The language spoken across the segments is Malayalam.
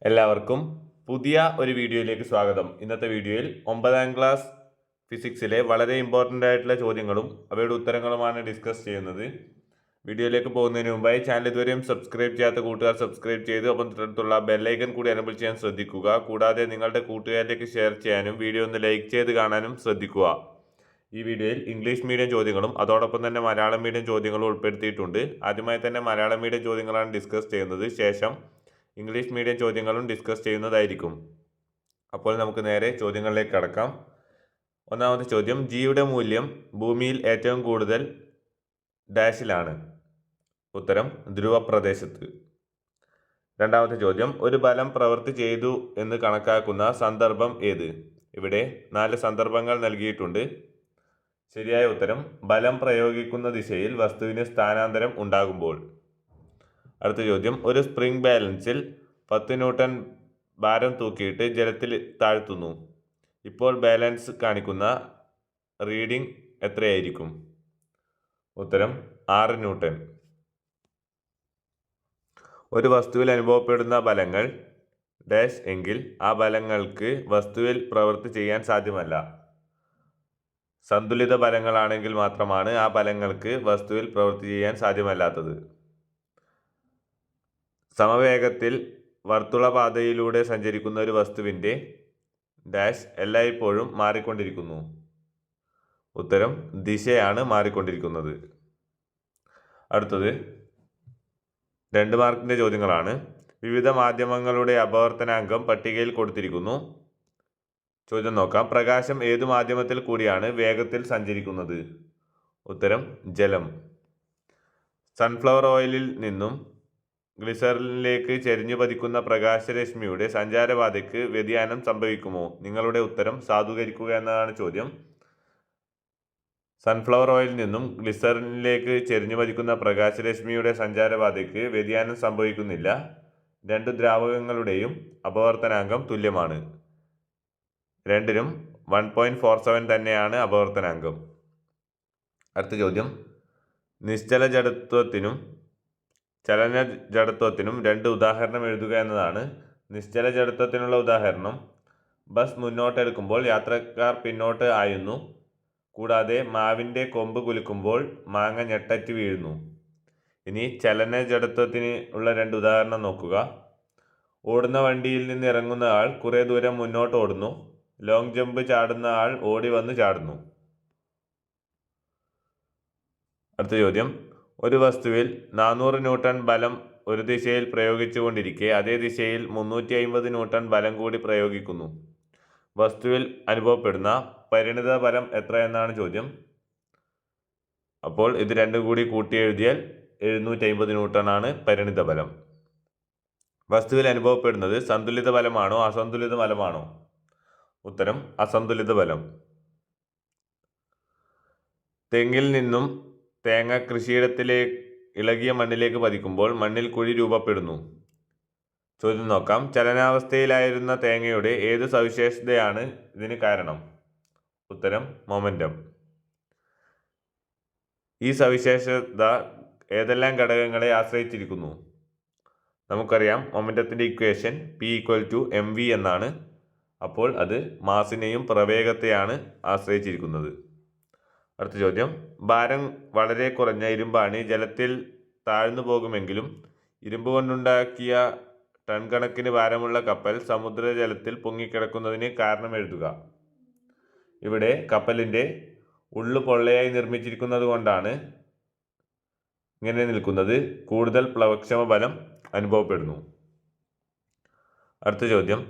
എല്ലാവർക്കും പുതിയ ഒരു വീഡിയോയിലേക്ക് സ്വാഗതം. ഇന്നത്തെ വീഡിയോയിൽ 9ാം ക്ലാസ് ഫിസിക്സിലെ വളരെ ഇമ്പോർട്ടൻ്റ് ആയിട്ടുള്ള ചോദ്യങ്ങളും അവയുടെ ഉത്തരങ്ങളുമാണ് ഡിസ്കസ് ചെയ്യുന്നത്. വീഡിയോയിലേക്ക് പോകുന്നതിന് മുമ്പായി ചാനൽ ഇതുവരെയും സബ്സ്ക്രൈബ് ചെയ്യാത്ത കൂട്ടുകാർ സബ്സ്ക്രൈബ് ചെയ്ത് ഒപ്പം തൊട്ടടുത്തുള്ള ബെല്ലൈക്കൺ കൂടി എനേബിൾ ചെയ്യാൻ ശ്രദ്ധിക്കുക. കൂടാതെ നിങ്ങളുടെ കൂട്ടുകാരിലേക്ക് ഷെയർ ചെയ്യാനും വീഡിയോ ഒന്ന് ലൈക്ക് ചെയ്ത് കാണാനും ശ്രദ്ധിക്കുക. ഈ വീഡിയോയിൽ ഇംഗ്ലീഷ് മീഡിയം ചോദ്യങ്ങളും അതോടൊപ്പം തന്നെ മലയാളം മീഡിയം ചോദ്യങ്ങളും ഉൾപ്പെടുത്തിയിട്ടുണ്ട്. ആദ്യമായി തന്നെ മലയാളം മീഡിയം ചോദ്യങ്ങളാണ് ഡിസ്കസ് ചെയ്യുന്നത്. ശേഷം ഇംഗ്ലീഷ് മീഡിയം ചോദ്യങ്ങളും ഡിസ്കസ് ചെയ്യുന്നതായിരിക്കും. അപ്പോൾ നമുക്ക് നേരെ ചോദ്യങ്ങളിലേക്ക് കടക്കാം. ഒന്നാമത്തെ ചോദ്യം, ജിയുടെ മൂല്യം ഭൂമിയിൽ ഏറ്റവും കൂടുതൽ ഡാഷിലാണ്. ഉത്തരം ധ്രുവപ്രദേശത്ത്. രണ്ടാമത്തെ ചോദ്യം, ഒരു ബലം പ്രവൃത്തി ചെയ്തു എന്ന് കണക്കാക്കുന്ന സന്ദർഭം ഏത്? ഇവിടെ 4 സന്ദർഭങ്ങൾ നൽകിയിട്ടുണ്ട്. ശരിയായ ഉത്തരം ബലം പ്രയോഗിക്കുന്ന ദിശയിൽ വസ്തുവിന് സ്ഥാനാന്തരം ഉണ്ടാകുമ്പോൾ. അടുത്ത ചോദ്യം, ഒരു സ്പ്രിംഗ് ബാലൻസിൽ 10 ന്യൂട്ടൺ ഭാരം തൂക്കിയിട്ട് ജലത്തിൽ താഴ്ത്തുന്നു. ഇപ്പോൾ ബാലൻസ് കാണിക്കുന്ന റീഡിംഗ് എത്രയായിരിക്കും? ഉത്തരം 6 ന്യൂട്ടൺ. ഒരു വസ്തുവിൽ അനുഭവപ്പെടുന്ന ബലങ്ങൾ ഡാഷ് എങ്കിൽ ആ ബലങ്ങൾക്ക് വസ്തുവിൽ പ്രവൃത്തി ചെയ്യാൻ സാധ്യമല്ല. സന്തുലിത ബലങ്ങളാണെങ്കിൽ മാത്രമാണ് ആ ബലങ്ങൾക്ക് വസ്തുവിൽ പ്രവൃത്തി ചെയ്യാൻ സാധ്യമല്ലാത്തത്. സമവേഗത്തിൽ വർത്തുളപാതയിലൂടെ സഞ്ചരിക്കുന്ന ഒരു വസ്തുവിൻ്റെ ഡാഷ് എല്ലായ്പ്പോഴും മാറിക്കൊണ്ടിരിക്കുന്നു. ഉത്തരം ദിശയാണ് മാറിക്കൊണ്ടിരിക്കുന്നത്. അടുത്തത് 2 മാർക്കിൻ്റെ ചോദ്യങ്ങളാണ്. വിവിധ മാധ്യമങ്ങളുടെ അപവർത്തനാങ്കം പട്ടികയിൽ കൊടുത്തിരിക്കുന്നു. ചോദ്യം നോക്കാം. പ്രകാശം ഏതു മാധ്യമത്തിൽ കൂടിയാണ് വേഗത്തിൽ സഞ്ചരിക്കുന്നത്? ഉത്തരം ജലം. സൺഫ്ലവർ ഓയിലിൽ നിന്നും ഗ്ലിസറിനിലേക്ക് ചെരിഞ്ഞു പതിക്കുന്ന പ്രകാശരശ്മിയുടെ സഞ്ചാരപാതയ്ക്ക് വ്യതിയാനം സംഭവിക്കുമോ? നിങ്ങളുടെ ഉത്തരം സാധൂകരിക്കുക എന്നതാണ് ചോദ്യം. സൺഫ്ലവർ ഓയിലിൽ നിന്നും ഗ്ലിസറിനിലേക്ക് ചെരിഞ്ഞു പതിക്കുന്ന പ്രകാശരശ്മിയുടെ സഞ്ചാരപാതയ്ക്ക് വ്യതിയാനം സംഭവിക്കുന്നില്ല. 2 ദ്രാവകങ്ങളുടെയും അപവർത്തനാങ്കം തുല്യമാണ്. രണ്ടിനും 1.47 തന്നെയാണ് അപവർത്തനാങ്കം. അടുത്ത ചോദ്യം, നിശ്ചല ജഡത്വത്തിനും ചലന ജഡത്വത്തിനും 2 ഉദാഹരണം എഴുതുക എന്നതാണ്. നിശ്ചല ജഡത്വത്തിനുള്ള ഉദാഹരണം, ബസ് മുന്നോട്ടെടുക്കുമ്പോൾ യാത്രക്കാർ പിന്നോട്ട് ആയുന്നു. കൂടാതെ മാവിൻ്റെ കൊമ്പ് കുലുക്കുമ്പോൾ മാങ്ങ ഞെട്ടറ്റ് വീഴുന്നു. ഇനി ചലന ജഡത്വത്തിന് ഉള്ള 2 ഉദാഹരണം നോക്കുക. ഓടുന്ന വണ്ടിയിൽ നിന്ന് ഇറങ്ങുന്ന ആൾ കുറേ ദൂരം മുന്നോട്ട് ഓടുന്നു. ലോങ് ജമ്പ് ചാടുന്ന ആൾ ഓടി വന്ന് ചാടുന്നു. അടുത്ത ചോദ്യം, ഒരു വസ്തുവിൽ 400 ന്യൂട്ടൺ ബലം ഒരു ദിശയിൽ പ്രയോഗിച്ചുകൊണ്ടിരിക്കെ അതേ ദിശയിൽ 350 ന്യൂട്ടൺ ബലം കൂടി പ്രയോഗിക്കുന്നു. വസ്തുവിൽ അനുഭവപ്പെടുന്ന പരിണിത ബലം എത്ര എന്നാണ് ചോദ്യം. അപ്പോൾ ഇത് 2 കൂടി കൂട്ടി എഴുതിയാൽ 750 ന്യൂട്ടൺ ആണ് പരിണിത ബലം. വസ്തുവിൽ അനുഭവപ്പെടുന്നത് സന്തുലിത ബലമാണോ അസന്തുലിത ബലമാണോ? ഉത്തരം അസന്തുലിത ബലം. തെങ്ങിൽ നിന്നും തേങ്ങ കൃഷിയിടത്തിലെ ഇളകിയ മണ്ണിലേക്ക് പതിക്കുമ്പോൾ മണ്ണിൽ കുഴി രൂപപ്പെടുന്നു. ചോദ്യം നോക്കാം. ചലനാവസ്ഥയിലായിരുന്ന തേങ്ങയുടെ ഏത് സവിശേഷതയാണ് ഇതിന് കാരണം? ഉത്തരം മൊമെൻറ്റം. ഈ സവിശേഷത ഏതെല്ലാം ഘടകങ്ങളെ ആശ്രയിച്ചിരിക്കുന്നു? നമുക്കറിയാം മൊമെൻറ്റത്തിൻ്റെ ഇക്വേഷൻ P=mv എന്നാണ്. അപ്പോൾ അത് മാസിനെയും പ്രവേഗത്തെയാണ് ആശ്രയിച്ചിരിക്കുന്നത്. അടുത്ത ചോദ്യം, ഭാരം വളരെ കുറഞ്ഞ ഇരുമ്പാണ് ജലത്തിൽ താഴ്ന്നു പോകുമെങ്കിലും ഇരുമ്പ് കൊണ്ടുണ്ടാക്കിയ ടൺ കണക്കിന് ഭാരമുള്ള കപ്പൽ സമുദ്രജലത്തിൽ പൊങ്ങിക്കിടക്കുന്നതിന് കാരണം എഴുതുക. ഇവിടെ കപ്പലിൻ്റെ ഉള്ളു പൊള്ളയായി നിർമ്മിച്ചിരിക്കുന്നത് കൊണ്ടാണ് ഇങ്ങനെ നിൽക്കുന്നത്. കൂടുതൽ പ്ലവക്ഷമ ബലം അനുഭവപ്പെടുന്നു. അടുത്ത ചോദ്യം,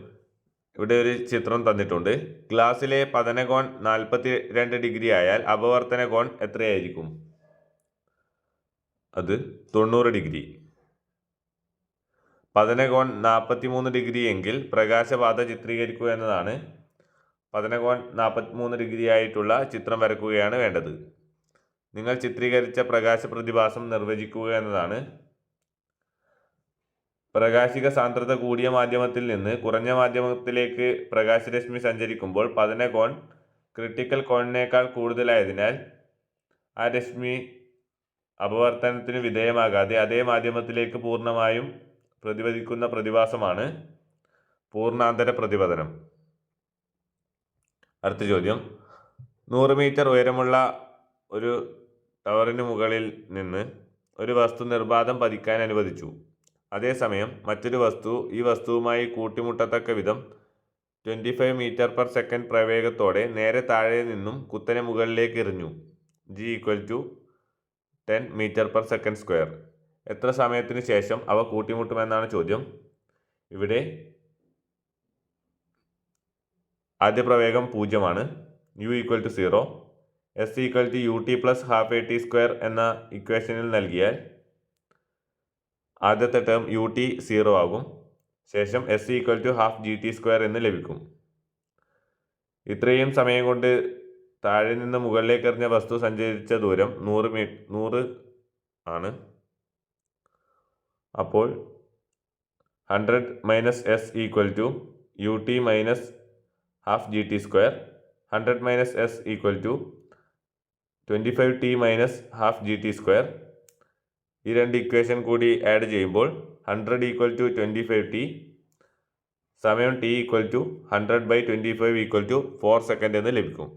ഇവിടെ ഒരു ചിത്രം തന്നിട്ടുണ്ട്. ഗ്ലാസ്സിലെ പതനകോൺ 42 ഡിഗ്രി ആയാൽ അപവർത്തന കോൺ എത്രയായിരിക്കും? അത് 90 ഡിഗ്രി. പതനകോൺ 43 ഡിഗ്രി എങ്കിൽ പ്രകാശപാത ചിത്രീകരിക്കുക എന്നതാണ്. പതനകോൺ 43 ഡിഗ്രി ആയിട്ടുള്ള ചിത്രം വരക്കുകയാണ് വേണ്ടത്. നിങ്ങൾ ചിത്രീകരിച്ച പ്രകാശ പ്രതിഭാസം നിർവചിക്കുക എന്നതാണ്. പ്രകാശിക സാന്ദ്രത കൂടിയ മാധ്യമത്തിൽ നിന്ന് കുറഞ്ഞ മാധ്യമത്തിലേക്ക് പ്രകാശരശ്മി സഞ്ചരിക്കുമ്പോൾ പതനകോൺ ക്രിട്ടിക്കൽ കോണിനേക്കാൾ കൂടുതലായതിനാൽ ആ രശ്മി അപവർത്തനത്തിന് വിധേയമാകാതെ അതേ മാധ്യമത്തിലേക്ക് പൂർണ്ണമായും പ്രതിഫലിക്കുന്ന പ്രതിഭാസമാണ് പൂർണ്ണാന്തര പ്രതിപതനം. അടുത്ത ചോദ്യം, 100 മീറ്റർ ഉയരമുള്ള ഒരു ടവറിന് മുകളിൽ നിന്ന് ഒരു വസ്തു നിർബാധം പതിക്കാൻ അനുവദിച്ചു. അതേസമയം മറ്റൊരു വസ്തു ഈ വസ്തുവുമായി കൂട്ടിമുട്ടത്തക്ക വിധം 25 മീറ്റർ പെർ സെക്കൻഡ് പ്രവേഗത്തോടെ നേരെ താഴെ നിന്നും കുത്തനെ മുകളിലേക്ക് എറിഞ്ഞു. G = 10 metre per second square. എത്ര സമയത്തിന് ശേഷം അവ കൂട്ടിമുട്ടുമെന്നാണ് ചോദ്യം. ഇവിടെ ആദ്യ പ്രവേഗം 0 U = 0. S = ut + ½ at² എന്ന ഇക്വേഷനിൽ നൽകിയാൽ ആദ്യത്തെ ടേം ut 0 ആകും. ശേഷം S = ½ gt² എന്ന് ലഭിക്കും. ഇത്രയും സമയം കൊണ്ട് താഴെ നിന്ന് മുകളിലേക്ക് എറിഞ്ഞ വസ്തു സഞ്ചരിച്ച ദൂരം 100 ആണ്. അപ്പോൾ 100 - S = ut - ½ gt². 100 - S = 25t - ½ gt². ഈ രണ്ട് ഇക്വേഷൻ കൂടി ആഡ് ചെയ്യുമ്പോൾ 100 = 25t, സമയം t = 100/25 = 4 സെക്കൻഡ് എന്ന് ലഭിക്കും.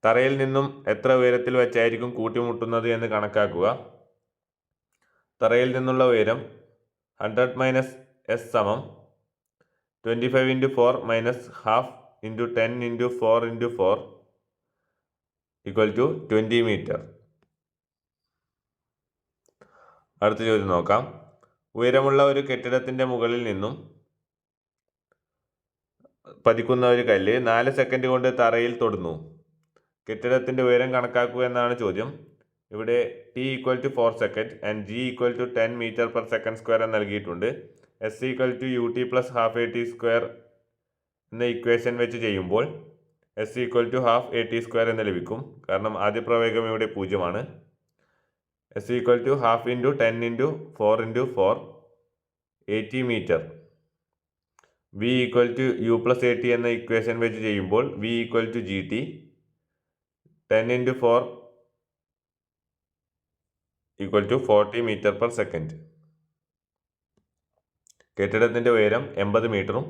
തറയിൽ നിന്നും എത്ര ഉയരത്തിൽ വെച്ചായിരിക്കും കൂട്ടിമുട്ടുന്നത് എന്ന് കണക്കാക്കുക. തറയിൽ നിന്നുള്ള ഉയരം 100 - S = 25 × 4 - ½ × 10 × 4 × 4 = 20 മീറ്റർ. അടുത്ത ചോദ്യം നോക്കാം. ഉയരമുള്ള ഒരു കെട്ടിടത്തിൻ്റെ മുകളിൽ നിന്നും പതിക്കുന്ന ഒരു കല്ല് 4 സെക്കൻഡ് കൊണ്ട് തറയിൽ തൊടുന്നു. കെട്ടിടത്തിൻ്റെ ഉയരം കണക്കാക്കുക എന്നാണ് ചോദ്യം. ഇവിടെ t = 4 second and G = 10 metre per second square എന്ന് നൽകിയിട്ടുണ്ട്. S = ut + ½ at² എന്ന ഇക്വേഷൻ വെച്ച് ചെയ്യുമ്പോൾ S = ½ at² എന്ന് ലഭിക്കും. കാരണം ആദ്യ പ്രവേഗം ഇവിടെ 0 S = ½ × 10 × 4 × 4 80 metre. V = u + at എന്ന ഇക്വേഷൻ വെച്ച് ചെയ്യുമ്പോൾ V = gt. 10 × 4 = 40 metre per second. കെട്ടിടത്തിൻ്റെ ഉയരം 80 മീറ്ററും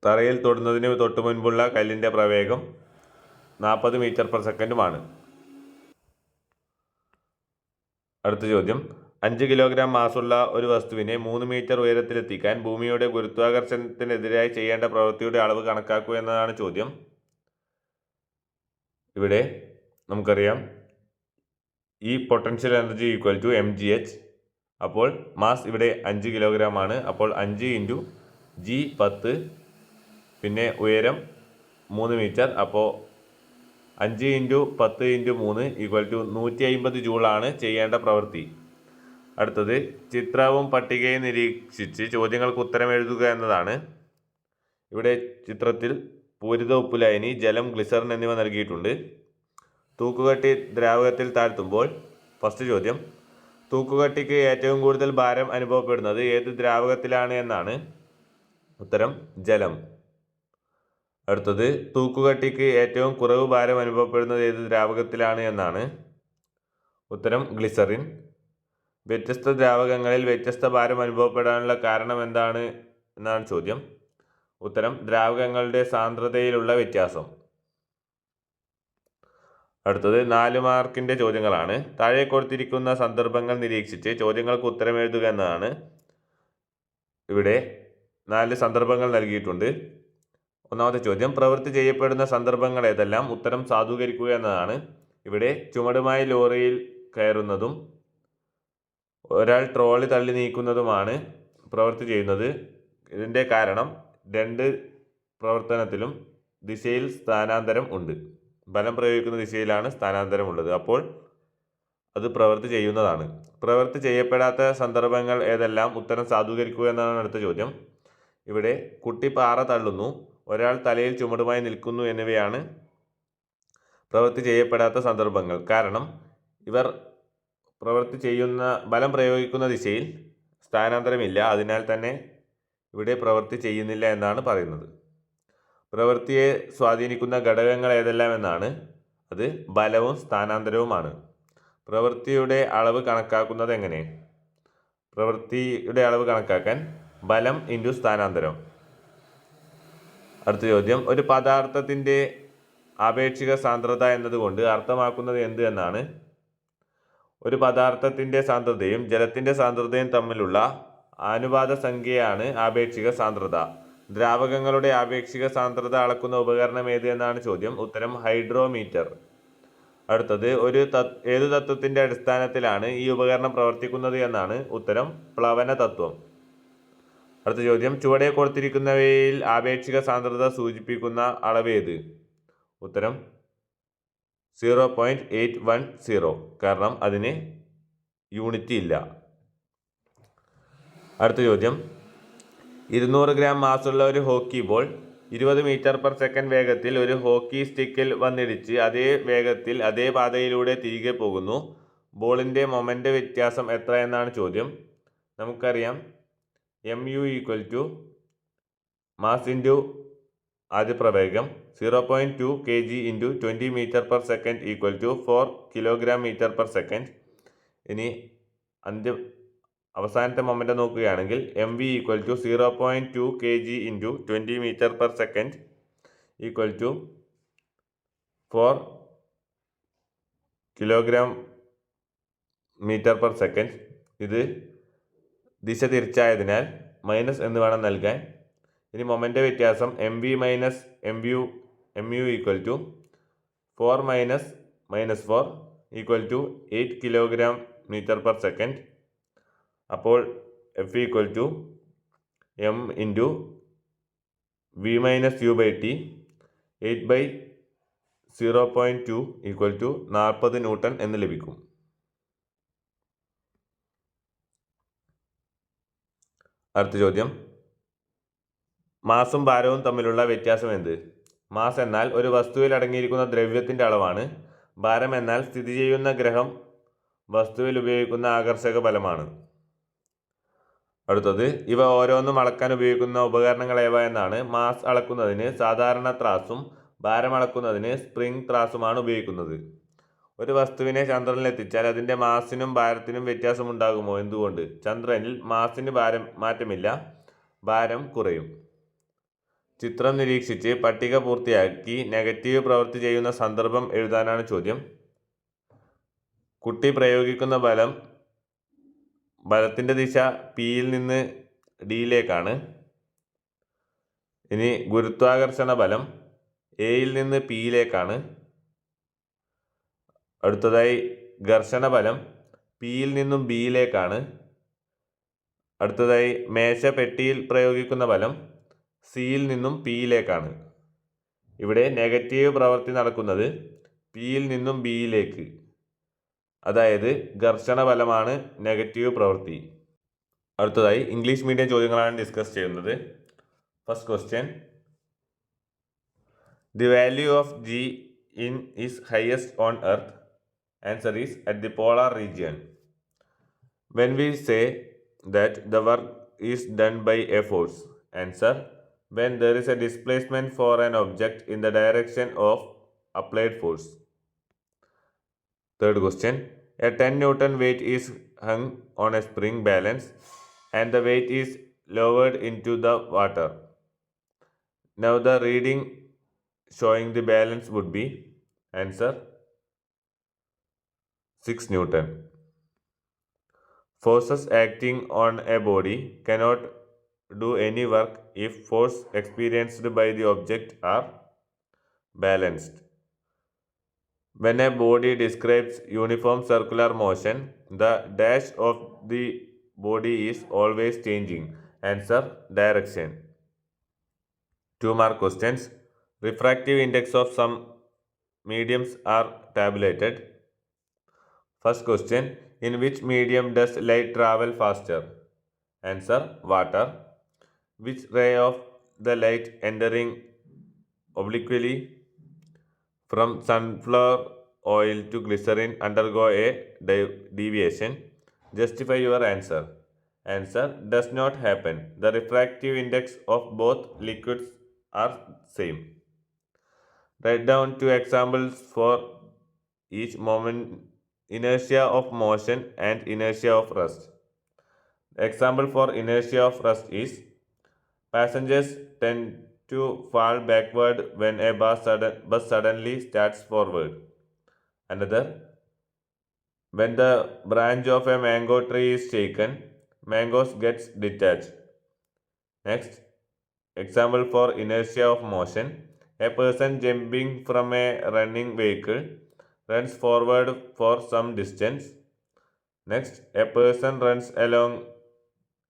തറയിൽ തൊടുന്നതിന് തൊട്ട് മുൻപുള്ള കല്ലിൻ്റെ പ്രവേഗം 40 മീറ്റർ പെർ സെക്കൻഡുമാണ്. അടുത്ത ചോദ്യം, 5 കിലോഗ്രാം മാസുള്ള ഒരു വസ്തുവിനെ 3 മീറ്റർ ഉയരത്തിലെത്തിക്കാൻ ഭൂമിയുടെ ഗുരുത്വാകർഷണത്തിനെതിരായി ചെയ്യേണ്ട പ്രവൃത്തിയുടെ അളവ് കണക്കാക്കുക എന്നതാണ് ചോദ്യം. ഇവിടെ നമുക്കറിയാം ഈ പൊട്ടൻഷ്യൽ എനർജി = mgh. അപ്പോൾ മാസ് ഇവിടെ 5 കിലോഗ്രാം ആണ്. അപ്പോൾ 5 × G 10, പിന്നെ ഉയരം 3 മീറ്റർ. അപ്പോൾ 5 × 10 × 3 = 150 ജൂളാണ് ചെയ്യേണ്ട പ്രവൃത്തി. അടുത്തത്, ചിത്രവും പട്ടികയും നിരീക്ഷിച്ച് ചോദ്യങ്ങൾക്ക് ഉത്തരം എഴുതുക എന്നതാണ്. ഇവിടെ ചിത്രത്തിൽ പൂരിത ഉപ്പ് ലായനി, ജലം, ഗ്ലിസറിൻ എന്നിവ നൽകിയിട്ടുണ്ട്. തൂക്കുകട്ടി ദ്രാവകത്തിൽ താഴ്ത്തുമ്പോൾ, ഫസ്റ്റ് ചോദ്യം, തൂക്കുകട്ടിക്ക് ഏറ്റവും കൂടുതൽ ഭാരം അനുഭവപ്പെടുന്നത് ഏത് ദ്രാവകത്തിലാണ് എന്നാണ്. ഉത്തരം ജലം. അടുത്തത്, തൂക്കുകട്ടിക്ക് ഏറ്റവും കുറവ് ഭാരം അനുഭവപ്പെടുന്നത് ഏത് ദ്രാവകത്തിലാണ് എന്നാണ്. ഉത്തരം ഗ്ലിസറിൻ. വ്യത്യസ്ത ദ്രാവകങ്ങളിൽ വ്യത്യസ്ത ഭാരം അനുഭവപ്പെടാനുള്ള കാരണം എന്താണ് എന്നാണ് ചോദ്യം. ഉത്തരം ദ്രാവകങ്ങളുടെ സാന്ദ്രതയിലുള്ള വ്യത്യാസം. അടുത്തത് 4 മാർക്കിൻ്റെ ചോദ്യങ്ങളാണ്. താഴെ കൊടുത്തിരിക്കുന്ന സന്ദർഭങ്ങൾ നിരീക്ഷിച്ച് ചോദ്യങ്ങൾക്ക് ഉത്തരം എഴുതുക എന്നതാണ്. ഇവിടെ 4 സന്ദർഭങ്ങൾ നൽകിയിട്ടുണ്ട്. ഒന്നാമത്തെ ചോദ്യം, പ്രവൃത്തി ചെയ്യപ്പെടുന്ന സന്ദർഭങ്ങൾ ഏതെല്ലാം? ഉത്തരം സാധൂകരിക്കുക എന്നതാണ്. ഇവിടെ ചുമടുമായി ലോറിയിൽ കയറുന്നതും ഒരാൾ ട്രോളി തള്ളി നീക്കുന്നതുമാണ് പ്രവൃത്തി ചെയ്യുന്നത്. ഇതിൻ്റെ കാരണം 2 പ്രവർത്തനത്തിലും ദിശയിൽ സ്ഥാനാന്തരം ഉണ്ട്. ബലം പ്രയോഗിക്കുന്ന ദിശയിലാണ് സ്ഥാനാന്തരം ഉള്ളത്. അപ്പോൾ അത് പ്രവൃത്തി ചെയ്യുന്നതാണ്. പ്രവൃത്തി ചെയ്യപ്പെടാത്ത സന്ദർഭങ്ങൾ ഏതെല്ലാം? ഉത്തരം സാധൂകരിക്കുക എന്നാണ് അടുത്ത ചോദ്യം. ഇവിടെ കുട്ടി പാറ തള്ളുന്നു, ഒരാൾ തലയിൽ ചുമടുമായി നിൽക്കുന്നു എന്നിവയാണ് പ്രവൃത്തി ചെയ്യപ്പെടാത്ത സന്ദർഭങ്ങൾ. കാരണം ഇവർ പ്രവൃത്തി ചെയ്യുന്ന ബലം പ്രയോഗിക്കുന്ന ദിശയിൽ സ്ഥാനാന്തരമില്ല. അതിനാൽ തന്നെ ഇവിടെ പ്രവൃത്തി ചെയ്യുന്നില്ല എന്നാണ് പറയുന്നത്. പ്രവൃത്തിയെ സ്വാധീനിക്കുന്ന ഘടകങ്ങൾ ഏതെല്ലാം എന്നാണ്. അത് ബലവും സ്ഥാനാന്തരവുമാണ്. പ്രവൃത്തിയുടെ അളവ് കണക്കാക്കുന്നത് എങ്ങനെ? പ്രവൃത്തിയുടെ അളവ് കണക്കാക്കാൻ ബലം ഇൻറ്റു സ്ഥാനാന്തരം. അടുത്ത ചോദ്യം, ഒരു പദാർത്ഥത്തിൻ്റെ ആപേക്ഷിക സാന്ദ്രത എന്നതുകൊണ്ട് അർത്ഥമാക്കുന്നത് എന്ത് എന്നാണ്. ഒരു പദാർത്ഥത്തിൻ്റെ സാന്ദ്രതയും ജലത്തിൻ്റെ സാന്ദ്രതയും തമ്മിലുള്ള അനുപാത സംഖ്യയാണ് ആപേക്ഷിക സാന്ദ്രത. ദ്രാവകങ്ങളുടെ ആപേക്ഷിക സാന്ദ്രത അളക്കുന്ന ഉപകരണം ഏത് എന്നാണ് ചോദ്യം. ഉത്തരം ഹൈഡ്രോമീറ്റർ. അടുത്തത്, ഏതു തത്വത്തിൻ്റെ അടിസ്ഥാനത്തിലാണ് ഈ ഉപകരണം പ്രവർത്തിക്കുന്നത് എന്നാണ്. ഉത്തരം പ്ലവന തത്വം. അടുത്ത ചോദ്യം, ചുവടെ കൊടുത്തിരിക്കുന്നവയിൽ ആപേക്ഷിക സാന്ദ്രത സൂചിപ്പിക്കുന്ന അളവേത്. ഉത്തരം 0.810, കാരണം അതിന് യൂണിറ്റ് ഇല്ല. അടുത്ത ചോദ്യം, 200 ഗ്രാം മാസുള്ള ഒരു ഹോക്കി ബോൾ 20 മീറ്റർ/സെക്കൻഡ് വേഗത്തിൽ ഒരു ഹോക്കി സ്റ്റിക്കിൽ വന്നിടിച്ച് അതേ വേഗത്തിൽ അതേ പാതയിലൂടെ തിരികെ പോകുന്നു. ബോളിൻ്റെ മൊമെൻ്റ് വ്യത്യാസം എത്ര എന്നാണ് ചോദ്യം. നമുക്കറിയാം mu = മാസ് ഇൻറ്റു ആദ്യ പ്രവേഗം. 0.2 kg × 20 മീറ്റർ/സെക്കൻഡ് = 4 kg/m/s. ഇനി അവസാനത്തെ മൊമെൻ്റ് നോക്കുകയാണെങ്കിൽ mv = 0.2 kg × 20 മീറ്റർ/സെക്കൻഡ് = 4 kg/m/s. ഇത് ദിശ തിരിച്ചായതിനാൽ മൈനസ് എന്ന് വേണം നൽകാൻ. ഇനി മൊമെൻ്റ് വ്യത്യാസം mv - mu = 4 - -4 = 8 kg/m/s. അപ്പോൾ F = m × v - u/t 8/0.2 = 40 newton എന്ന് ലഭിക്കും. അടുത്ത ചോദ്യം, മാസും ഭാരവും തമ്മിലുള്ള വ്യത്യാസം എന്ത്. മാസ് എന്നാൽ ഒരു വസ്തുവിൽ അടങ്ങിയിരിക്കുന്ന ദ്രവ്യത്തിൻ്റെ അളവാണ്. ഭാരം എന്നാൽ സ്ഥിതി ചെയ്യുന്ന ഗ്രഹം വസ്തുവിൽ ഉപയോഗിക്കുന്ന ആകർഷക ബലമാണ്. അടുത്തത്, ഇവ ഓരോന്നും അളക്കാൻ ഉപയോഗിക്കുന്ന ഉപകരണങ്ങൾ ഏവ എന്നാണ്. മാസ് അളക്കുന്നതിന് സാധാരണ ത്രാസും ഭാരം അളക്കുന്നതിന് സ്പ്രിംഗ് ത്രാസുമാണ് ഉപയോഗിക്കുന്നത്. ഒരു വസ്തുവിനെ ചന്ദ്രനിൽ എത്തിച്ചാൽ അതിൻ്റെ മാസിനും ഭാരത്തിനും വ്യത്യാസമുണ്ടാകുമോ? എന്തുകൊണ്ട്? ചന്ദ്രനിൽ മാസിന് മാറ്റമില്ല, ഭാരം കുറയും. ചിത്രം നിരീക്ഷിച്ച് പട്ടിക പൂർത്തിയാക്കി നെഗറ്റീവ് പ്രവൃത്തി ചെയ്യുന്ന സന്ദർഭം എഴുതാനാണ് ചോദ്യം. കുട്ടി പ്രയോഗിക്കുന്ന ബലത്തിൻ്റെ ദിശ പിയിൽ നിന്ന് ഡിയിലേക്കാണ്. ഇനി ഗുരുത്വാകർഷണ ബലം എയിൽ നിന്ന് പിയിലേക്കാണ്. അടുത്തതായി ഘർഷണ ബലം പിയിൽ നിന്നും ബിയിലേക്കാണ്. അടുത്തതായി മേശപ്പെട്ടിയിൽ പ്രയോഗിക്കുന്ന ബലം സിയിൽ നിന്നും പിയിലേക്കാണ്. ഇവിടെ നെഗറ്റീവ് പ്രവൃത്തി നടക്കുന്നത് പിയിൽ നിന്നും ബിയിലേക്ക്, അതായത് ഘർഷണ ബലമാണ് നെഗറ്റീവ് പ്രവൃത്തി. അടുത്തതായി ഇംഗ്ലീഷ് മീഡിയം ചോദ്യങ്ങളാണ് ഡിസ്കസ് ചെയ്യുന്നത്. First question, the value of G is highest on earth. Answer is at the polar region. When we say that the work is done by a force. Answer, when there is a displacement for an object in the direction of applied force. Third question, a 10 Newton weight is hung on a spring balance and the weight is lowered into the water. Now the reading showing the balance would be. Answer, 6 Newton. Forces acting on a body cannot do any work if force experienced by the object are balanced. When a body describes uniform circular motion, the dash of the body is always changing. Answer, direction. 2 mark questions. Refractive index of some mediums are tabulated. First question, in which medium does light travel faster? Answer, water. Which ray of the light entering obliquely from sunflower oil to glycerin undergo a deviation? Justify your answer. Answer, does not happen. The refractive index of both liquids are same. Write down 2 examples for each moment: inertia of motion and inertia of rest. Example for inertia of rest is passengers tend to fall backward when a bus suddenly starts forward. Another, when the branch of a mango tree is shaken, mangoes gets detached. Next, example for inertia of motion. A person jumping from a running vehicle runs forward for some distance. Next, a person runs along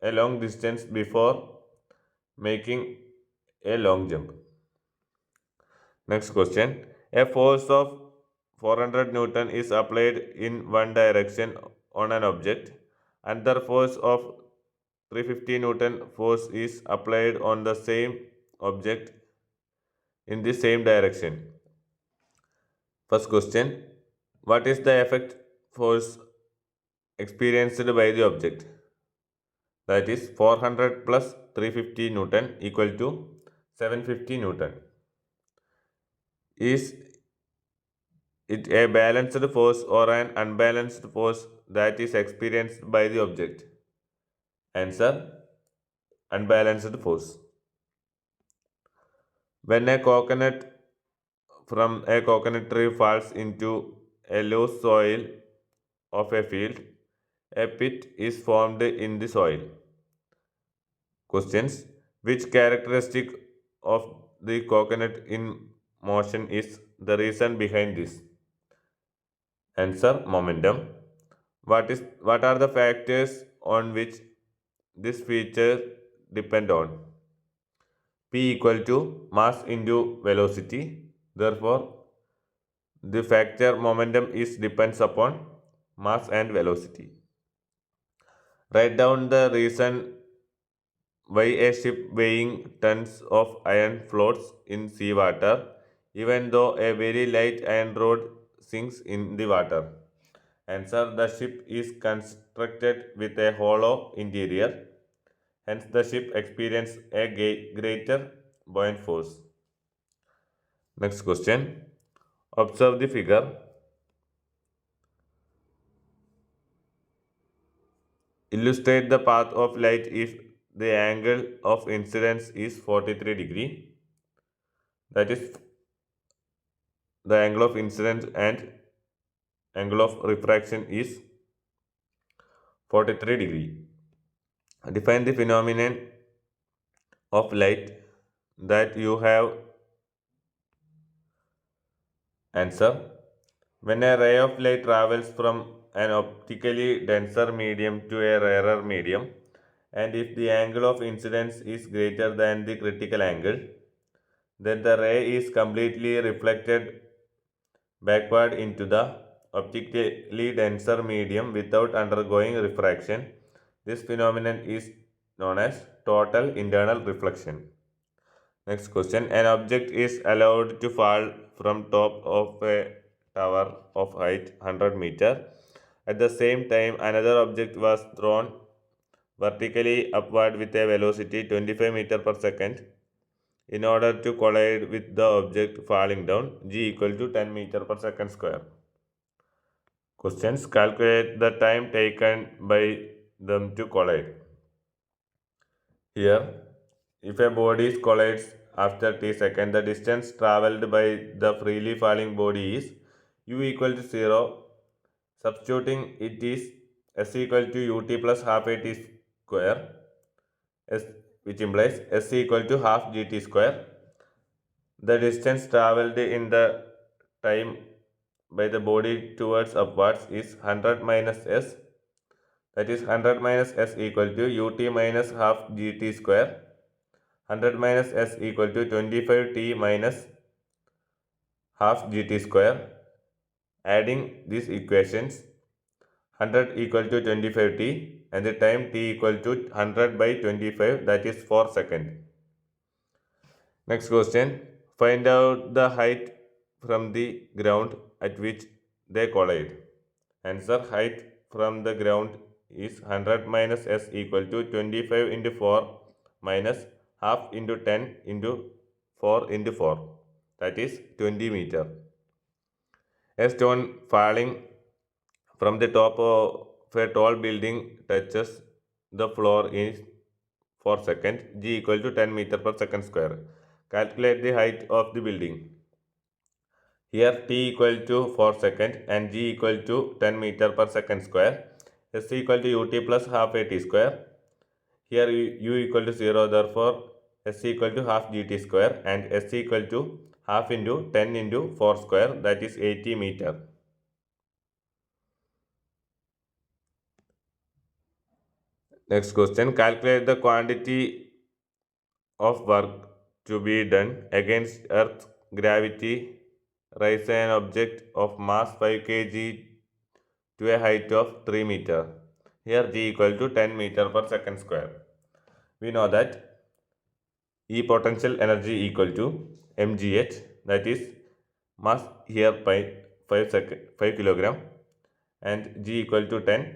a long distance before making a long jump. Next question. A force of 400 Newton is applied in one direction on an object. Another force of 350 Newton force is applied on the same object in the same direction. First question. What is the effect force experienced by the object? That is 400 plus 350 Newton equal to 750 Newton. Is it a balanced force or an unbalanced force that is experienced by the object? Answer, unbalanced force. When a coconut from a coconut tree falls into a loose soil of a field, a pit is formed in the soil. Questions. Which characteristic of the coconut in motion is the reason behind this? Answer, momentum. What are the factors on which this feature depend on? P equal to mass into velocity. Therefore, the factor momentum is depends upon mass and velocity. Write down the reason why a ship weighing tons of iron floats in seawater, even though a very light iron rod sinks in the water. Answer, the ship is constructed with a hollow interior, hence the ship experiences a greater buoyant force. Next question. Observe the figure. Illustrate the path of light if the angle of incidence is 43 degree. That is the angle of incidence and angle of refraction is 43 degree. Define the phenomenon of light that you have. Answer, when a ray of light travels from an optically denser medium to a rarer medium, and if the angle of incidence is greater than the critical angle, then the ray is completely reflected backward into the optically denser medium without undergoing refraction. This phenomenon is known as total internal reflection. Next question. An object is allowed to fall from top of a tower of height 100 meter. At the same time, another object was thrown vertically upward with a velocity 25 meter per second in order to collide with the object falling down, g equal to 10 meter per second square. Questions. Calculate the time taken by them to collide. Here, if a body collides after t seconds, the distance travelled by the freely falling body is u equal to 0. Substituting it is s equal to ut plus half at square, s, which implies s equal to half gt square. The distance travelled in the time by the body towards upwards is 100 minus s, that is 100 minus s equal to ut minus half gt square. 100 minus s equal to 25t minus half gt square. Adding these equations, 100 equal to 25t and the time t equal to 100 by 25, that is 4 seconds. Next question. Find out the height from the ground at which they collide. Answer, height from the ground is 100 minus s equal to 25 into 4 minus half into 10 into 4 into 4, that is 20 meter. A stone falling from the top of a tall building touches the floor is 4 seconds. G equal to 10 meter per second square. Calculate the height of the building. Here t equal to 4 seconds and g equal to 10 meter per second square. S equal to ut plus half a t square. Here u equal to 0, therefore s equal to half gt square, and s equal to half into 10 into 4 square, that is 80 meter. Next question, calculate the quantity of work to be done against Earth's gravity. Raise an object of mass 5 kg to a height of 3 meter. Here g equal to 10 meter per second square. We know that E potential energy equal to mgh, that is mass here by 5 kilogram, and g equal to 10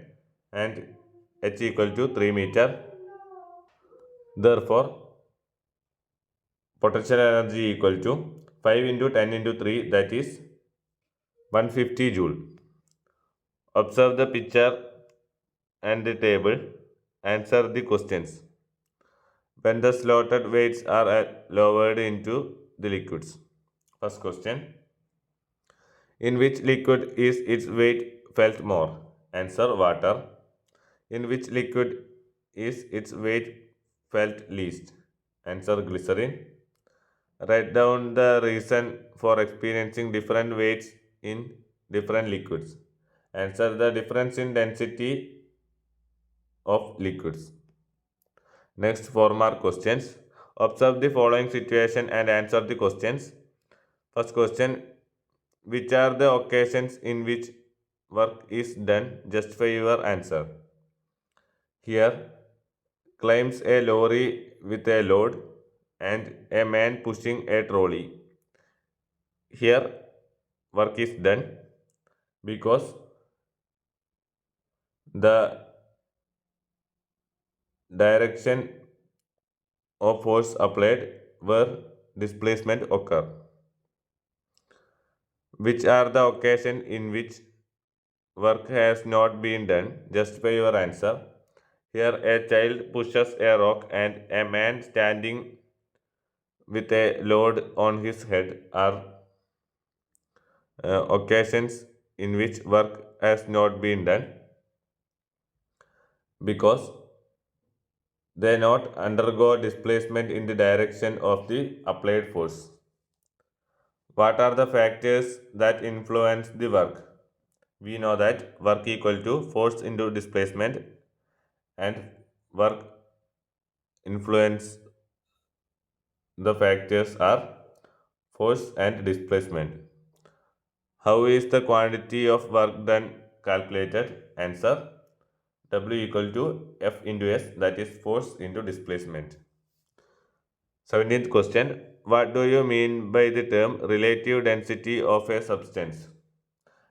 and h equal to 3 meter. Therefore potential energy equal to 5 into 10 into 3, that is 150 joule. Observe the picture and the table. Answer the questions. When the slotted weights are lowered into the liquids. First question. In which liquid is its weight felt more? Answer, water. In which liquid is its weight felt least? Answer, glycerin. Write down the reason for experiencing different weights in different liquids. Answer, the difference in density of liquids. Next, 4 mark questions. Observe the following situation and answer the questions. First question, which are the occasions in which work is done? Justify your answer. Here, claims a lorry with a load and a man pushing a trolley. Here, work is done because the direction of force applied where displacement occur. Which are the occasions in which work has not been done? Justify your answer. Here, a child pushes a rock and a man standing with a load on his head are occasions in which work has not been done because they not undergo displacement in the direction of the applied force. What are the factors that influence the work? We know that work equal to force into displacement, and work influence the factors are force and displacement. How is the quantity of work done calculated? Answer, W equal to F into S, that is force into displacement. 17th question, what do you mean by the term relative density of a substance?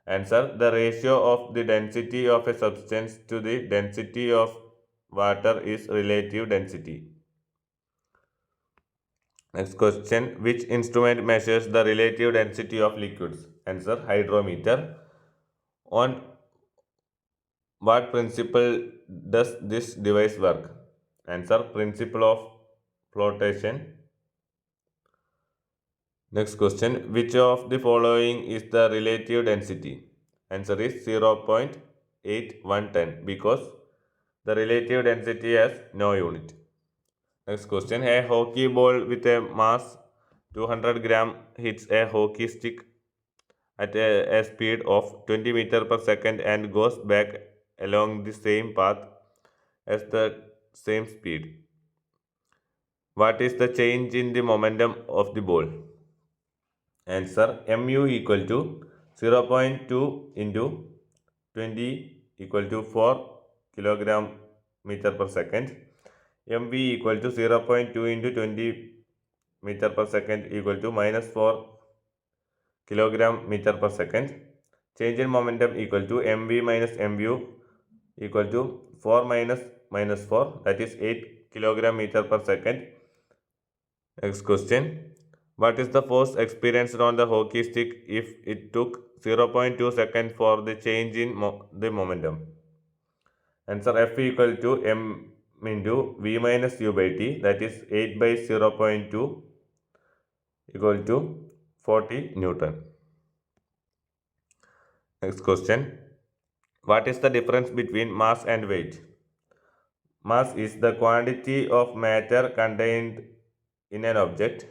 Answer, the ratio of the density of a substance to the density of water is relative density. Next question, which instrument measures the relative density of liquids? Answer, hydrometer. On what principle does this device work? Answer, principle of flotation. Next question, which of the following is the relative density? Answer is 0.8110 because the relative density has no unit. Next question, a hockey ball with a mass 200 gram hits a hockey stick at a speed of 20 meter per second and goes back along the same path as the same speed. What is the change in the momentum of the ball? Answer, mu equal to 0.2 into 20 equal to 4 kilogram meter per second. mv equal to 0.2 into 20 meter per second equal to minus 4 kilogram meter per second. Change in momentum equal to mv minus mu equal to 4 minus 4, that is 8 kilogram meter per second. Next question, what is the force experienced on the hockey stick if it took 0.2 seconds for the change in the momentum? Answer, F equal to into v minus u by t, that is 8 by 0.2 equal to 40 Newton. Next question. What is the difference between mass and weight? Mass is the quantity of matter contained in an object.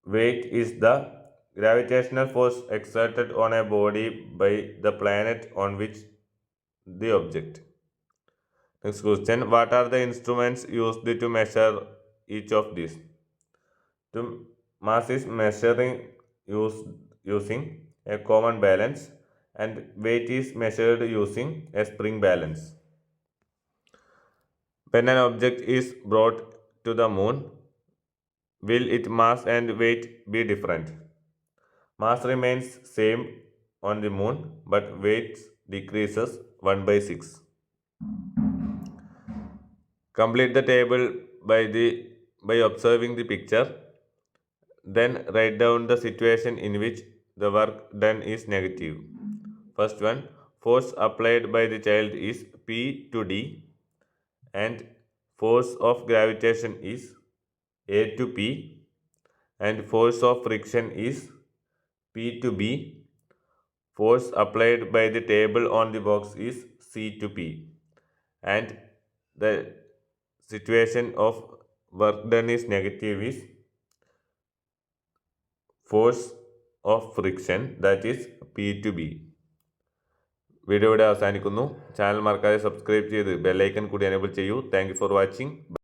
Weight is the gravitational force exerted on a body by the planet on which the object. Next question. What are the instruments used to measure each of these? Mass is measuring using a common balance, and weight is measured using a spring balance. When an object is brought to the moon, will its mass and weight be different? Mass remains same on the moon, but weight decreases 1 by 6. Complete the table by observing the picture. Then write down the situation in which the work done is negative. First one, force applied by the child is P to D, and force of gravitation is A to P, and force of friction is P to B. Force applied by the table on the box is C to P, and the situation of work done is negative is force of friction, that is P to B. Video ഇവിടെ അവസാനിക്കുന്നു. ചാനൽ മറക്കാതെ സബ്സ്ക്രൈബ് ചെയ്ത് ബെല്ലൈക്കൺ കൂടി എനേബിൾ ചെയ്യൂ. Thank you for watching.